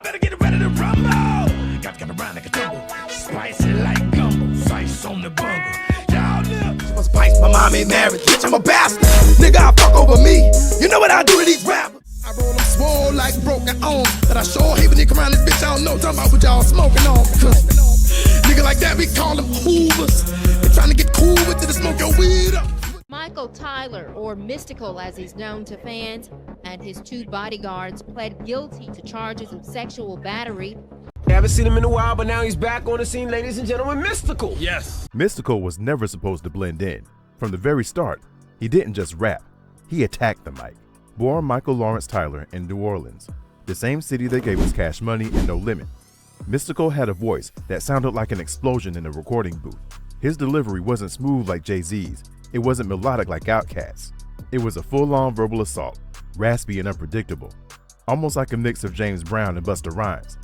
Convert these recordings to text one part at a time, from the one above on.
Better get ready to rumble. Got to get around like a tumble. Spicy like gumbo. Spice on the bungle. Y'all know. Spice, my mom ain't married. Bitch, I'm a bastard. Nigga, I fuck over me. You know what I do to these rappers? I roll them swole like broken arms. But I sure hate when they come around this bitch. I don't know. Talking about what y'all smoking on. Nigga like that, we call them hoovers. They trying to get cool with it to smoke your weed up. Michael Tyler, or Mystikal as he's known to fans, and his two bodyguards pled guilty to charges of sexual battery. Haven't seen him in a while, but now he's back on the scene, ladies and gentlemen, Mystikal. Yes. Mystikal was never supposed to blend in. From the very start, he didn't just rap, he attacked the mic. Born Michael Lawrence Tyler in New Orleans, the same city that gave us Cash Money and No Limit, Mystikal had a voice that sounded like an explosion in a recording booth. His delivery wasn't smooth like Jay-Z's. It wasn't melodic like Outkast. It was a full-on verbal assault, raspy and unpredictable, almost like a mix of James Brown and Busta Rhymes,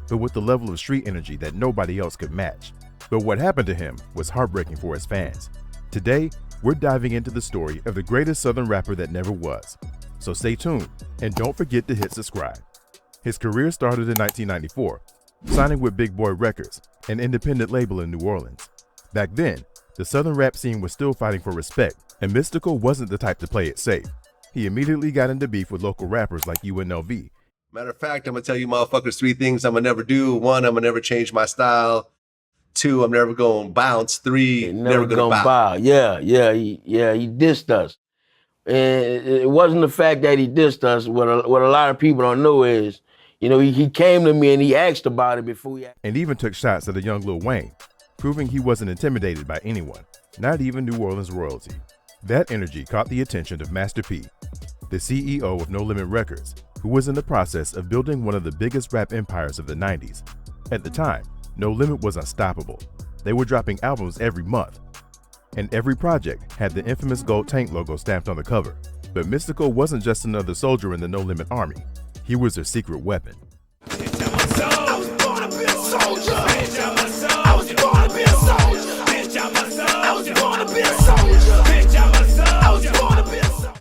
but with the level of street energy that nobody else could match. But what happened to him was heartbreaking for his fans. Today, we're diving into the story of the greatest Southern rapper that never was. So stay tuned, and don't forget to hit subscribe. His career started in 1994, signing with Big Boy Records, an independent label in New Orleans. Back then, the Southern rap scene was still fighting for respect, and Mystikal wasn't the type to play it safe. He immediately got into beef with local rappers like UNLV. Matter of fact, I'm gonna tell you motherfuckers 3 things I'm gonna never do. 1, I'm gonna never change my style. 2, I'm never gonna bounce. 3, never gonna bow. Yeah, he dissed us. And it wasn't the fact that he dissed us. What a lot of people don't know is, you know, he came to me and he asked about it before we... And even took shots at a young Lil Wayne, proving he wasn't intimidated by anyone, not even New Orleans royalty. That energy caught the attention of Master P, the CEO of No Limit Records, who was in the process of building one of the biggest rap empires of the 90s. At the time, No Limit was unstoppable. They were dropping albums every month, and every project had the infamous gold tank logo stamped on the cover. But Mystikal wasn't just another soldier in the No Limit army. He was their secret weapon.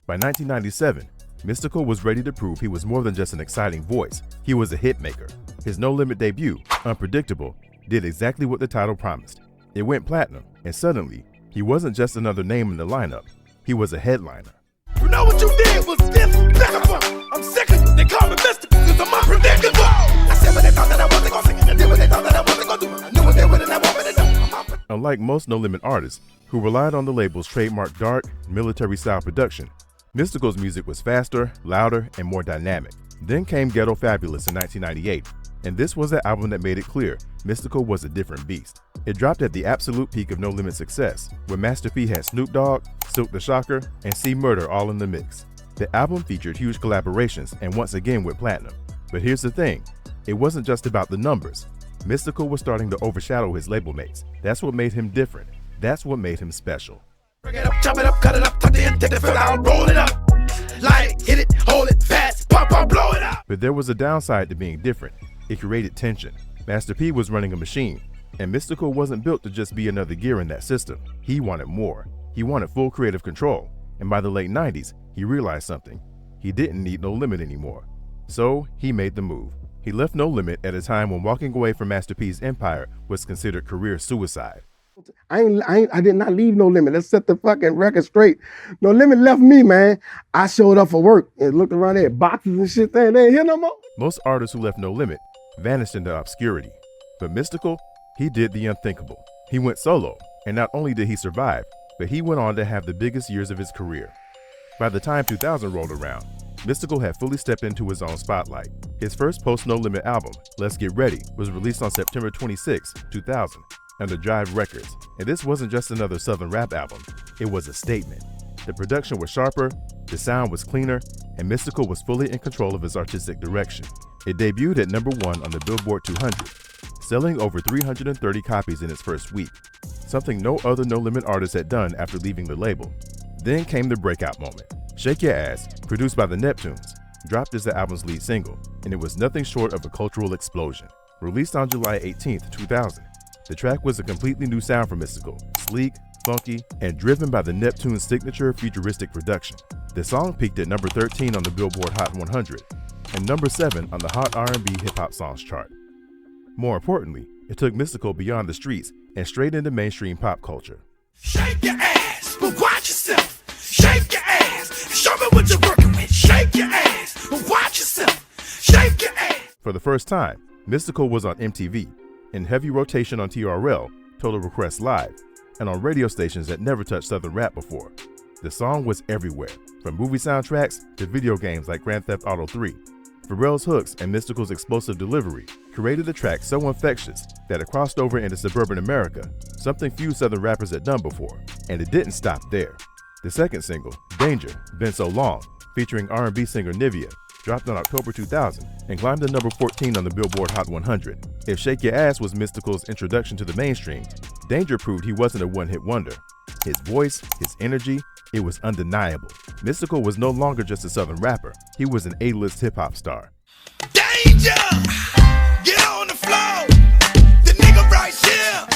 By 1997, Mystikal was ready to prove he was more than just an exciting voice. He was a hit maker. His No Limit debut, Unpredictable, did exactly what the title promised. It went platinum, and suddenly, he wasn't just another name in the lineup. He was a headliner. You know what you did was despicable. I'm sick of you. They call me Mystikal because I'm unpredictable. I said what they thought that I wasn't gonna sing. I did what they thought that I wasn't gonna do. I knew what they would and I want me to do. Unlike most No Limit artists, who relied on the label's trademark dark, military-style production, Mystikal's music was faster, louder, and more dynamic. Then came Ghetto Fabulous in 1998, and this was the album that made it clear Mystikal was a different beast. It dropped at the absolute peak of No Limit success, where Master P had Snoop Dogg, Silk the Shocker, and C Murder all in the mix. The album featured huge collaborations and once again went platinum. But here's the thing, it wasn't just about the numbers. Mystikal was starting to overshadow his label mates. That's what made him different. That's what made him special. Bring it up, chop it up, cut it up, tuck the end, take the fill out, roll it up. Light it, hit it, hold it, fast, pop, blow it up. But there was a downside to being different. It created tension. Master P was running a machine, and Mystikal wasn't built to just be another gear in that system. He wanted more. He wanted full creative control. And by the late 90s, he realized something. He didn't need No Limit anymore. So he made the move. He left No Limit at a time when walking away from Master P's empire was considered career suicide. I did not leave No Limit. Let's set the fucking record straight. No Limit left me, man. I showed up for work and looked around there, boxes and shit there. They ain't here no more. Most artists who left No Limit vanished into obscurity. But Mystikal, he did the unthinkable. He went solo, and not only did he survive, but he went on to have the biggest years of his career. By the time 2000 rolled around, Mystikal had fully stepped into his own spotlight. His first post-No Limit album, Let's Get Ready, was released on September 26, 2000, under Jive Records. And this wasn't just another Southern rap album, it was a statement. The production was sharper, the sound was cleaner, and Mystikal was fully in control of his artistic direction. It debuted at #1 on the Billboard 200, selling over 330 copies in its first week, something no other No Limit artist had done after leaving the label. Then came the breakout moment. Shake Your Ass, produced by the Neptunes, dropped as the album's lead single, and it was nothing short of a cultural explosion. Released on July 18, 2000, the track was a completely new sound for Mystikal, sleek, funky, and driven by the Neptune's signature futuristic production. The song peaked at #13 on the Billboard Hot 100, and number 7 on the Hot R&B Hip Hop Songs chart. More importantly, it took Mystikal beyond the streets and straight into mainstream pop culture. Shake your ass, but watch yourself. Shake your ass, show me what you're working with. Shake your ass, but watch yourself. Shake your ass. For the first time, Mystikal was on MTV, in heavy rotation on TRL, Total Request Live, and on radio stations that never touched Southern rap before. The song was everywhere, from movie soundtracks to video games like Grand Theft Auto 3. Pharrell's hooks and Mystikal's explosive delivery created a track so infectious that it crossed over into suburban America, something few Southern rappers had done before, and it didn't stop there. The second single, Danger, Been So Long, featuring R&B singer Nivea, dropped on October 2000 and climbed to number 14 on the Billboard Hot 100. If Shake Your Ass was Mystikal's introduction to the mainstream, Danger proved he wasn't a one-hit wonder. His voice, his energy, it was undeniable. Mystikal was no longer just a Southern rapper, he was an A-list hip-hop star. Danger! Get on the floor! The nigga right here!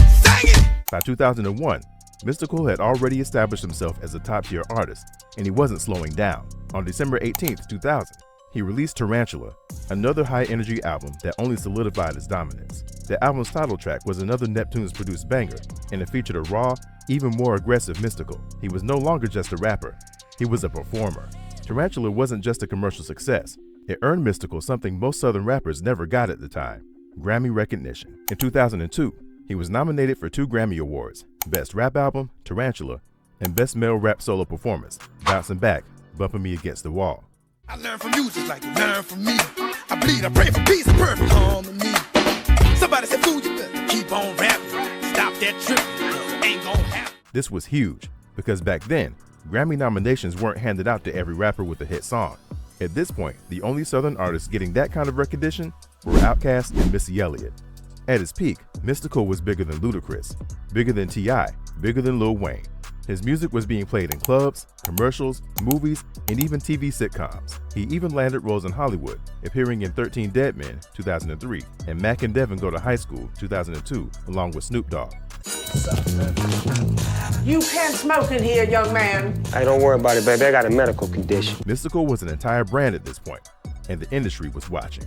Sing it! By 2001, Mystikal had already established himself as a top-tier artist, and he wasn't slowing down. On December 18, 2000, he released Tarantula, another high-energy album that only solidified his dominance. The album's title track was another Neptunes-produced banger, and it featured a raw, even more aggressive Mystikal. He was no longer just a rapper, he was a performer. Tarantula wasn't just a commercial success, it earned Mystikal something most Southern rappers never got at the time: Grammy recognition. In 2002, he was nominated for 2 Grammy Awards, Best Rap Album, Tarantula, and Best Male Rap Solo Performance, Bouncing Back, Bumping Me Against the Wall. I learn from you just like you learn from me. I bleed, I pray for peace and perfect harmony. Somebody said, fool, you better keep on rapping. Stop that trip, ain't gonna happen. This was huge, because back then, Grammy nominations weren't handed out to every rapper with a hit song. At this point, the only Southern artists getting that kind of recognition were Outkast and Missy Elliott. At his peak, Mystikal was bigger than Ludacris, bigger than T.I., bigger than Lil Wayne. His music was being played in clubs, commercials, movies, and even TV sitcoms. He even landed roles in Hollywood, appearing in 13 Dead Men, 2003, and Mac and Devin Go to High School, 2002, along with Snoop Dogg. You can't smoke in here, young man. Hey, don't worry about it, baby. I got a medical condition. Mystikal was an entire brand at this point, and the industry was watching.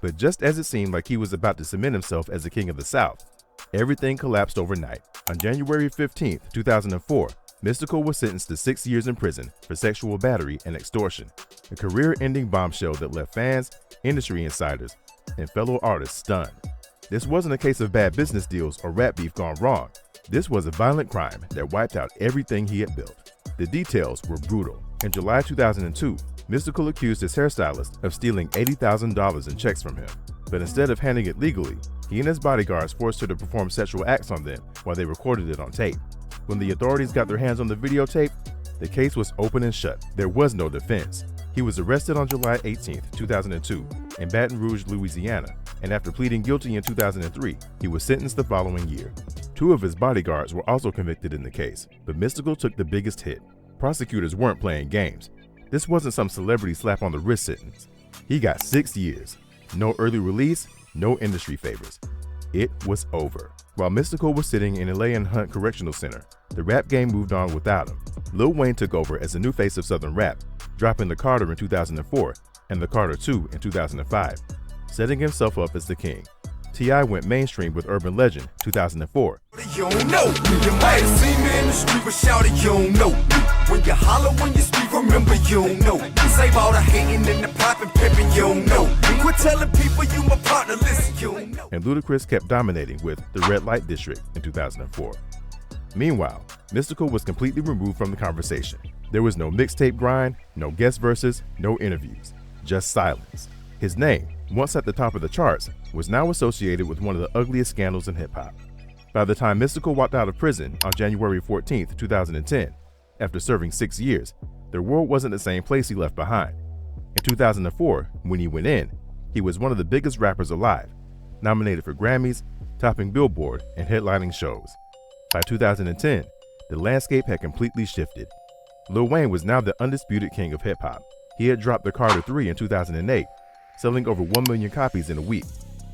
But just as it seemed like he was about to cement himself as the king of the South, everything collapsed overnight. On January 15, 2004, Mystikal was sentenced to 6 years in prison for sexual battery and extortion, a career-ending bombshell that left fans, industry insiders, and fellow artists stunned. This wasn't a case of bad business deals or rap beef gone wrong. This was a violent crime that wiped out everything he had built. The details were brutal. In July 2002, Mystikal accused his hairstylist of stealing $80,000 in checks from him. But instead of handling it legally, he and his bodyguards forced her to perform sexual acts on them while they recorded it on tape. When the authorities got their hands on the videotape, the case was open and shut. There was no defense. He was arrested on July 18, 2002, in Baton Rouge, Louisiana, and after pleading guilty in 2003, he was sentenced the following year. 2 of his bodyguards were also convicted in the case, but Mystikal took the biggest hit. Prosecutors weren't playing games. This wasn't some celebrity slap on the wrist sentence. He got 6 years. No early release, no industry favors. It was over. While Mystikal was sitting in LA and Hunt Correctional Center, the rap game moved on without him. Lil Wayne took over as the new face of Southern rap, dropping The Carter in 2004 and The Carter 2 in 2005, setting himself up as the king. T.I. went mainstream with Urban Legend, 2004. You don't know. You might have seen me in the street, but shout it, you don't know. When you holler, when you speak, remember you don't know. Save all the hating and the popping, pimping, you don't know. Quit telling people you my partner, listen, you don't know. And Ludacris kept dominating with The Red Light District in 2004. Meanwhile, Mystikal was completely removed from the conversation. There was no mixtape grind, no guest verses, no interviews, just silence. His name, once at the top of the charts, was now associated with one of the ugliest scandals in hip-hop. By the time Mystikal walked out of prison on January 14, 2010, after serving 6 years, the world wasn't the same place he left behind. In 2004, when he went in, he was one of the biggest rappers alive, nominated for Grammys, topping Billboard, and headlining shows. By 2010, the landscape had completely shifted. Lil Wayne was now the undisputed king of hip-hop. He had dropped The Carter 3 in 2008, selling over 1 million copies in a week,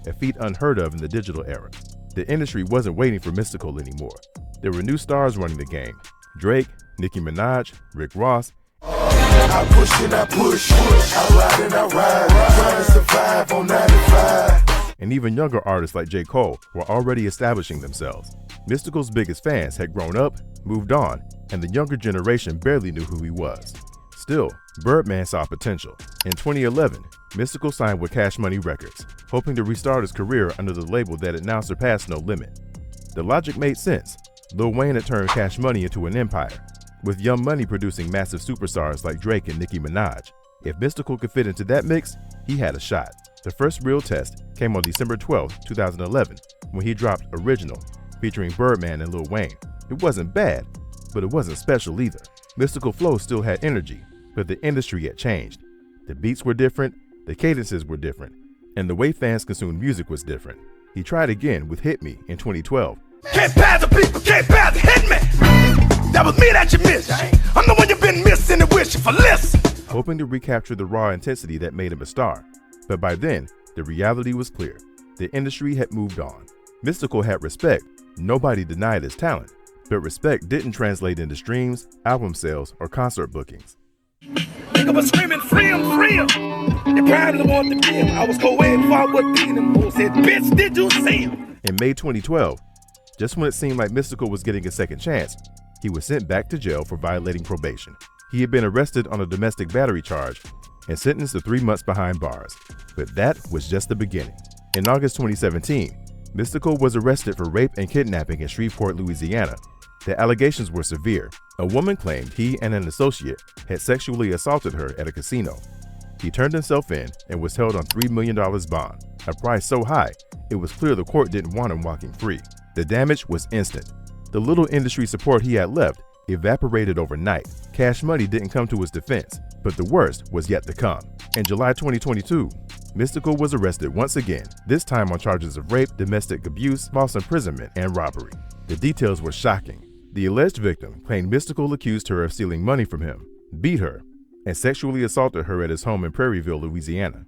a feat unheard of in the digital era. The industry wasn't waiting for Mystikal anymore. There were new stars running the game: Drake, Nicki Minaj, Rick Ross, I push and I push, I ride and I ride, trying to survive on 95. And even younger artists like J. Cole were already establishing themselves. Mystikal's biggest fans had grown up, moved on, and the younger generation barely knew who he was. Still, Birdman saw potential. In 2011, Mystikal signed with Cash Money Records, hoping to restart his career under the label that had now surpassed No Limit. The logic made sense. Lil Wayne had turned Cash Money into an empire, with Young Money producing massive superstars like Drake and Nicki Minaj. If Mystikal could fit into that mix, he had a shot. The first real test came on December 12, 2011, when he dropped Original, featuring Birdman and Lil Wayne. It wasn't bad, but it wasn't special either. Mystikal flow still had energy, but the industry had changed. The beats were different, the cadences were different, and the way fans consumed music was different. He tried again with Hit Me in 2012. Can't pass the people, can't pass the hit me. That was me that you missed. I'm the one you've been missing and wishing for less. Hoping to recapture the raw intensity that made him a star. But by then, the reality was clear. The industry had moved on. Mystikal had respect. Nobody denied his talent. But respect didn't translate into streams, album sales, or concert bookings. Nigga was screaming, free him, free him. They probably wanted to be him. I was co-ed before I was beating him. Who said, bitch, did you see him? In May 2012, just when it seemed like Mystikal was getting a second chance, he was sent back to jail for violating probation. He had been arrested on a domestic battery charge and sentenced to 3 months behind bars. But that was just the beginning. In August 2017, Mystikal was arrested for rape and kidnapping in Shreveport, Louisiana. The allegations were severe. A woman claimed he and an associate had sexually assaulted her at a casino. He turned himself in and was held on $3 million bond, a price so high it was clear the court didn't want him walking free. The damage was instant. The little industry support he had left evaporated overnight. Cash Money didn't come to his defense, but the worst was yet to come. In July 2022, Mystikal was arrested once again, this time on charges of rape, domestic abuse, false imprisonment, and robbery. The details were shocking. The alleged victim claimed Mystikal accused her of stealing money from him, beat her, and sexually assaulted her at his home in Prairieville, Louisiana.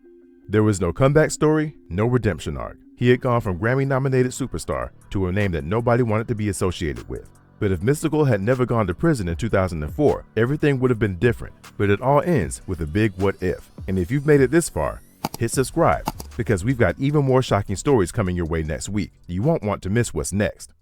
There was no comeback story, no redemption arc. He had gone from Grammy-nominated superstar to a name that nobody wanted to be associated with. But if Mystikal had never gone to prison in 2004, everything would have been different. But it all ends with a big what if. And if you've made it this far, hit subscribe, because we've got even more shocking stories coming your way next week. You won't want to miss what's next.